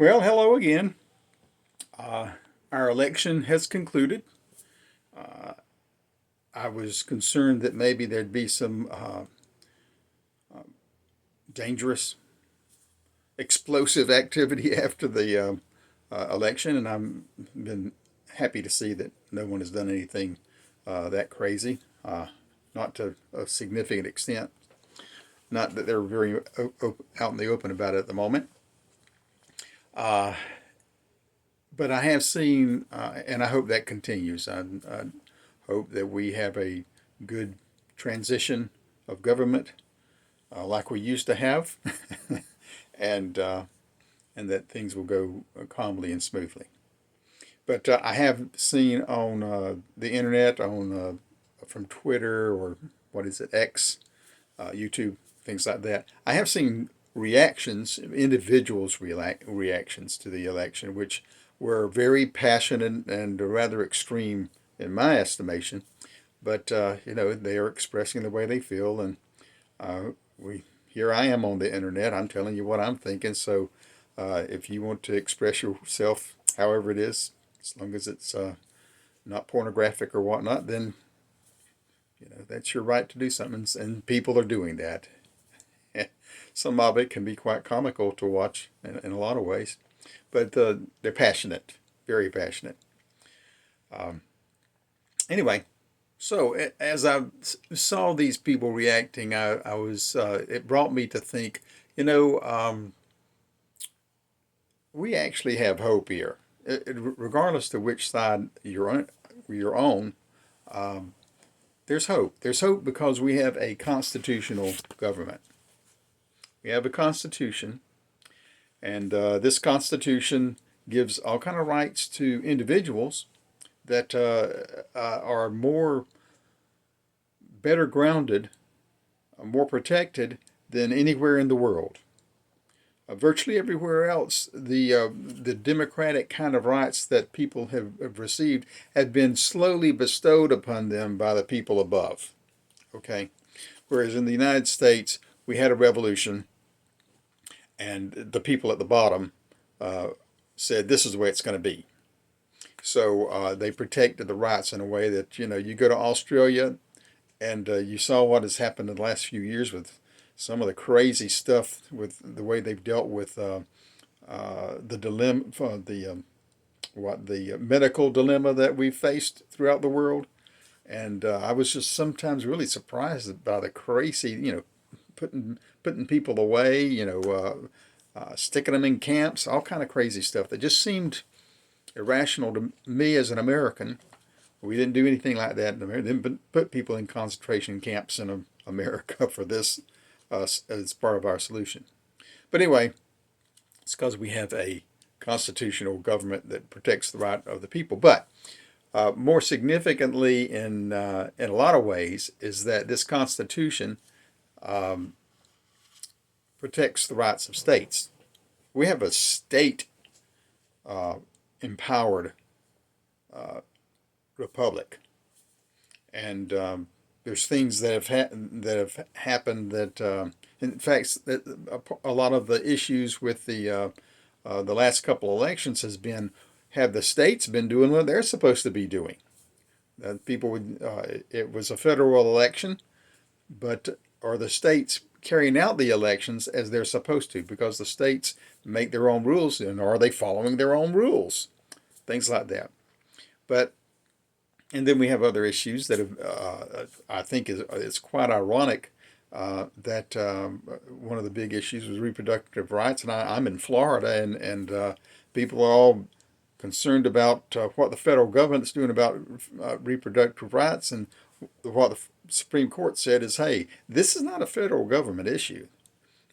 Well, hello again. Our election has concluded. I was concerned that maybe there'd be some dangerous, explosive activity after the election, and I've been happy to see that no one has done anything that crazy, not to a significant extent. Not that they're very out in the open about it at the moment. Uh, but I have seen, and I hope that continues. I hope that we have a good transition of government like we used to have, and that things will go calmly and smoothly. But I have seen on the internet, on from Twitter or what is it, X, YouTube, things like that. I have seen reactions, individuals' reactions to the election, which were very passionate and rather extreme in my estimation. But they are expressing the way they feel, and we here I am on the internet. I'm telling you what I'm thinking. So if you want to express yourself, however it is, as long as it's not pornographic or whatnot, then that's your right to do something. And people are doing that. Some of it can be quite comical to watch in a lot of ways, but they're passionate, very passionate. Um, anyway, so as I saw these people reacting, I was it brought me to think, you know, we actually have hope here, regardless to which side you're on. Um, there's hope. There's hope because we have a constitutional government. We have a constitution, and this constitution gives all kind of rights to individuals that are more better grounded, more protected than anywhere in the world. Virtually everywhere else, the democratic kind of rights that people have received have been slowly bestowed upon them by the people above. Okay, whereas in the United States, we had a revolution, and the people at the bottom uh, said this is the way it's going to be. So they protected the rights in a way that you go to Australia, and you saw what has happened in the last few years with some of the crazy stuff with the way they've dealt with the dilemma, the medical dilemma that we've faced throughout the world. And I was just sometimes really surprised by the crazy, putting people away, sticking them in camps, all kind of crazy stuff that just seemed irrational to me as an American. We didn't do anything like that in America. Didn't put people in concentration camps in America for this as part of our solution. But anyway, it's because we have a constitutional government that protects the right of the people. But more significantly, in a lot of ways, is that this Constitution um, protects the rights of states. We have a state uh, empowered uh, republic, and there's things that have happened that, in fact, that a lot of the issues with the last couple elections has been, have the states been doing what they're supposed to be doing? People would it was a federal election, but are the states carrying out the elections as they're supposed to? Because the states make their own rules, and are they following their own rules? Things like that. But and then we have other issues that have, I think it's quite ironic that one of the big issues was reproductive rights, and I'm in Florida, and people are all concerned about what the federal government's doing about reproductive rights, and what the Supreme Court said is, hey, this is not a federal government issue.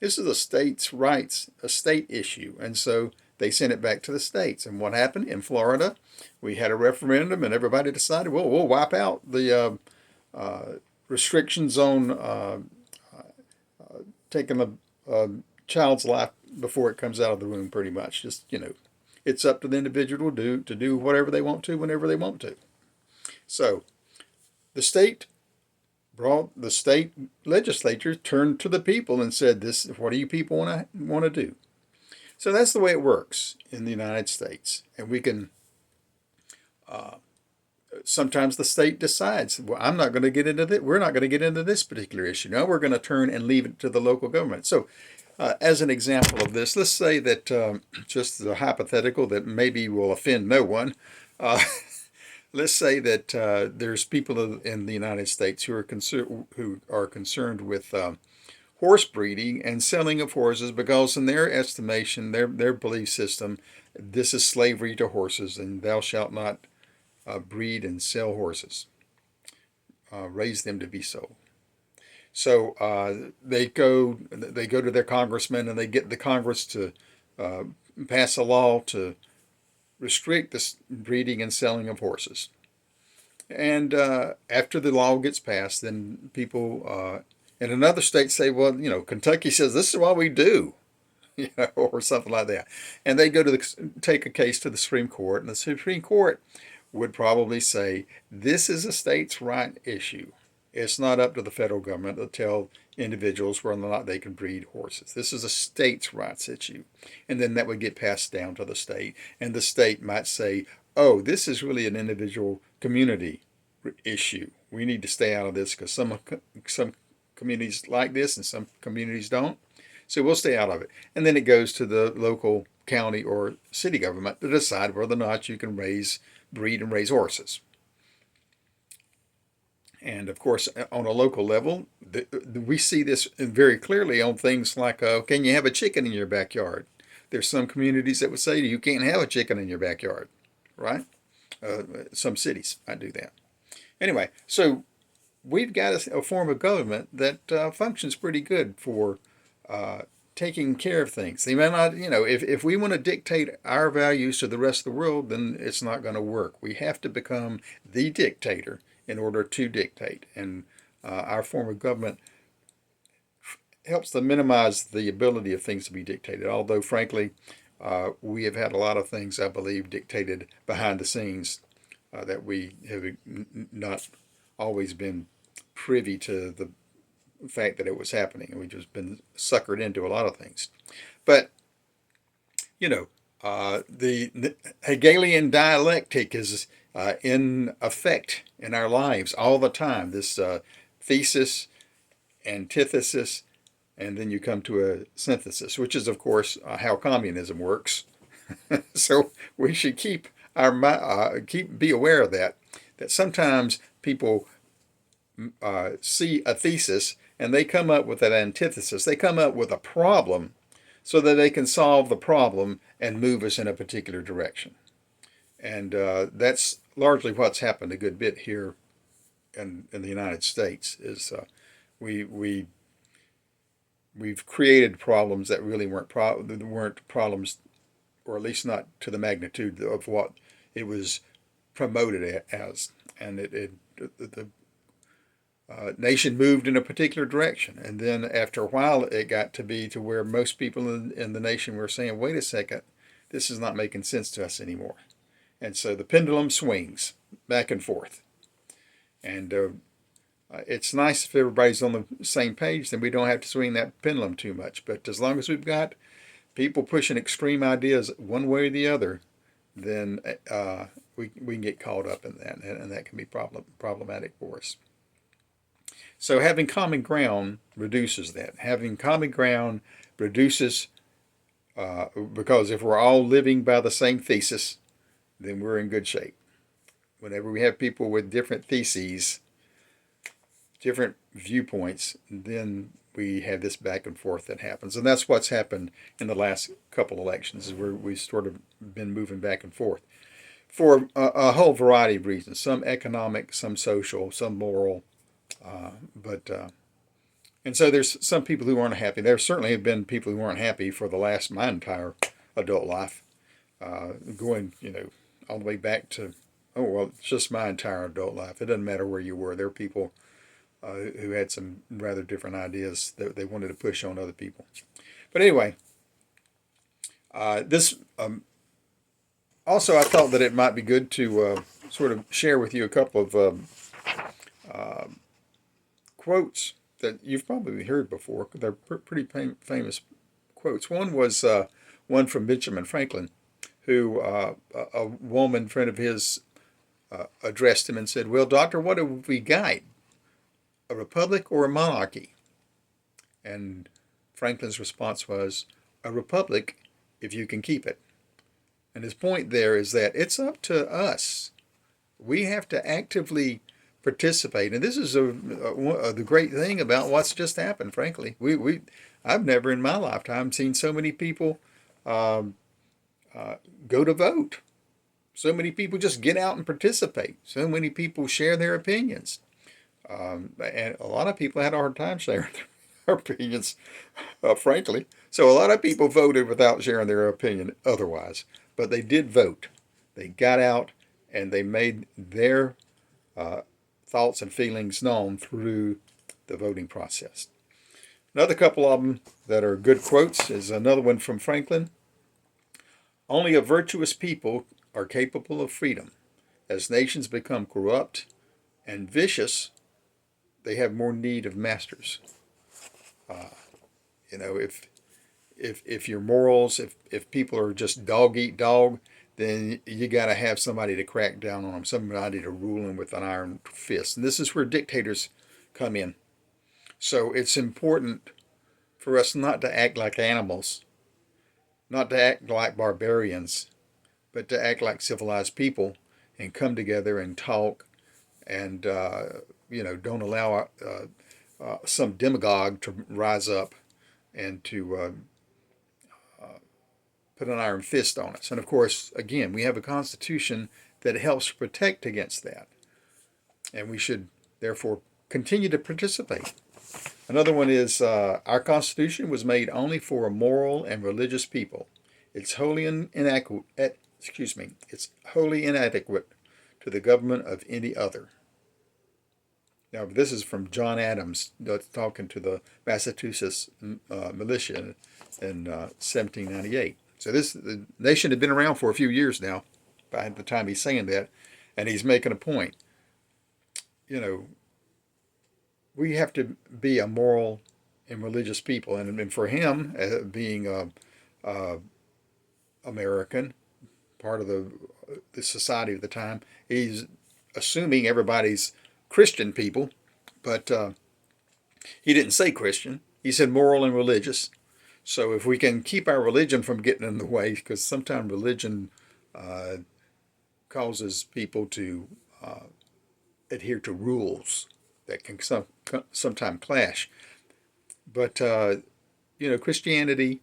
This is a states' rights, a state issue, and so they sent it back to the states. And what happened in Florida? We had a referendum, and everybody decided, well, we'll wipe out the restrictions on taking a child's life before it comes out of the womb. Pretty much, just it's up to the individual to do whatever they want to whenever they want to. So the state legislature turned to the people and said, "This, what do you people want to do?" So that's the way it works in the United States. And we can, uh, sometimes the state decides, well, I'm not going to get into this. We're not going to get into this particular issue. No, we're going to turn and leave it to the local government. So, as an example of this, let's say that, just a hypothetical that maybe will offend no one. Uh, let's say that there's people in the United States who are concerned with horse breeding and selling of horses because, in their estimation, their belief system, this is slavery to horses, and thou shalt not breed and sell horses, raise them to be sold. So they go to their congressman and they get the Congress to uh, pass a law to restrict the breeding and selling of horses. And after the law gets passed, then people in another state say, well, Kentucky says this is what we do, or something like that. And they go to take a case to the Supreme Court, and the Supreme Court would probably say this is a states' right issue. It's not up to the federal government to tell individuals whether or not they can breed horses. This is a states' rights issue. And then that would get passed down to the state. And the state might say, oh, this is really an individual community issue. We need to stay out of this because some communities like this and some communities don't. So we'll stay out of it. And then it goes to the local county or city government to decide whether or not you can breed and raise horses. And of course, on a local level, we see this very clearly on things like, can you have a chicken in your backyard? There's some communities that would say you can't have a chicken in your backyard, right? Some cities might do that. Anyway, so we've got a form of government that functions pretty good for uh, taking care of things. They may not, if we want to dictate our values to the rest of the world, then it's not going to work. We have to become the dictator in order to dictate. And our form of government helps to minimize the ability of things to be dictated. Although, frankly, we have had a lot of things, I believe, dictated behind the scenes that we have not always been privy to the fact that it was happening. We've just been suckered into a lot of things. But, the Hegelian dialectic is in effect in our lives all the time. This thesis, antithesis, and then you come to a synthesis, which is, of course, how communism works. So we should be aware of that sometimes people see a thesis and they come up with an antithesis. They come up with a problem so that they can solve the problem and move us in a particular direction. And that's largely what's happened a good bit here in the United States. Is we we've created problems that really weren't problems, or at least not to the magnitude of what it was promoted as. And the nation moved in a particular direction, and then after a while, it got to be to where most people in the nation were saying, "Wait a second, this is not making sense to us anymore." And so the pendulum swings back and forth. And it's nice if everybody's on the same page, then we don't have to swing that pendulum too much. But as long as we've got people pushing extreme ideas one way or the other, then we can get caught up in that, and that can be problematic for us. So having common ground reduces that. Having common ground reduces, because if we're all living by the same thesis, then we're in good shape. Whenever we have people with different theses, different viewpoints, then we have this back and forth that happens. And that's what's happened in the last couple elections, is where we've sort of been moving back and forth for a whole variety of reasons, some economic, some social, some moral. But and so there's some people who aren't happy. There certainly have been people who weren't happy for my entire adult life, going, all the way back to, oh, well, it's just my entire adult life. It doesn't matter where you were. There were people who had some rather different ideas that they wanted to push on other people. But anyway, this also, I thought that it might be good to sort of share with you a couple of uh, quotes that you've probably heard before. They're pretty famous quotes. One was one from Benjamin Franklin, who a woman friend of his addressed him and said, "Well, doctor, what do we guide? A republic or a monarchy?" And Franklin's response was, "A republic if you can keep it." And his point there is that it's up to us. We have to actively participate. And this is the great thing about what's just happened, frankly. I've never in my lifetime seen so many people um, go to vote. So many people just get out and participate. So many people share their opinions. And a lot of people had a hard time sharing their opinions, frankly. So a lot of people voted without sharing their opinion otherwise. But they did vote. They got out and they made their uh, thoughts and feelings known through the voting process. Another couple of them that are good quotes is another one from Franklin. "Only a virtuous people are capable of freedom. As nations become corrupt and vicious, they have more need of masters." Uh, you know, if your morals, if people are just dog eat dog, then you got to have somebody to crack down on them, somebody to rule them with an iron fist. And this is where dictators come in. So it's important for us not to act like animals, not to act like barbarians, but to act like civilized people and come together and talk and, don't allow some demagogue to rise up and to put an iron fist on us. And of course, again, we have a constitution that helps protect against that. And we should therefore continue to participate. Another one is our Constitution was made only for a moral and religious people. It's wholly inadequate. It's wholly inadequate to the government of any other. Now, this is from John Adams talking to the Massachusetts militia in 1798. So the nation had been around for a few years now by the time he's saying that, and he's making a point. You know, we have to be a moral and religious people, and for him, being a American, part of the society of the time, he's assuming everybody's Christian people, but he didn't say Christian. He said moral and religious. So if we can keep our religion from getting in the way, because sometimes religion uh, causes people to adhere to rules that can sometimes clash. But Christianity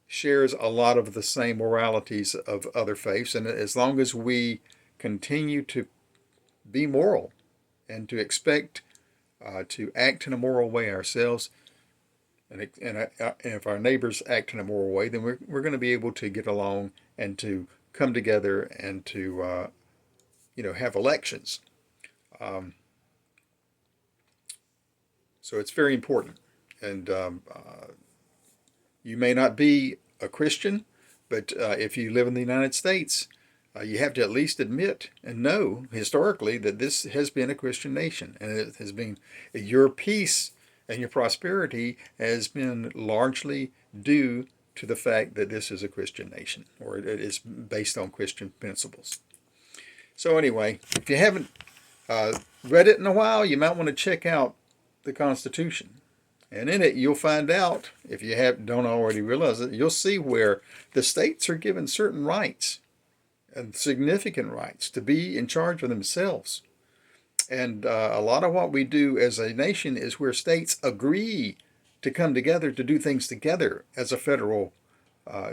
shares a lot of the same moralities of other faiths, and as long as we continue to be moral and to expect to act in a moral way ourselves, and if our neighbors act in a moral way, then we're going to be able to get along and to come together and to have elections. Um, so it's very important. And you may not be a Christian, but if you live in the United States, you have to at least admit and know historically that this has been a Christian nation, and it has been your peace and your prosperity has been largely due to the fact that this is a Christian nation, or it is based on Christian principles. So anyway, if you haven't read it in a while, you might want to check out the Constitution. And in it, you'll find out, if you don't already realize it, you'll see where the states are given certain rights and significant rights to be in charge of themselves. And a lot of what we do as a nation is where states agree to come together to do things together as a federal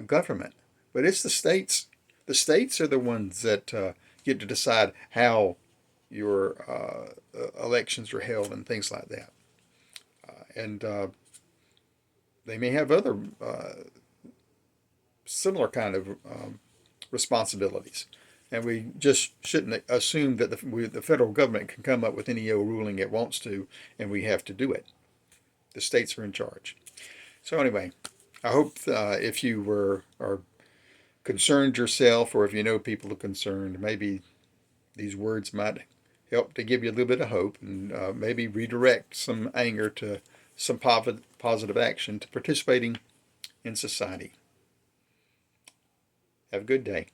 government. But it's the states. The states are the ones that get to decide how your elections are held and things like that. And they may have other similar kind of responsibilities. And we just shouldn't assume that the federal government can come up with any old ruling it wants to, and we have to do it. The states are in charge. So anyway, I hope if you are concerned yourself, or if you know people are concerned, maybe these words might help to give you a little bit of hope, and maybe redirect some anger to some positive action to participating in society. Have a good day.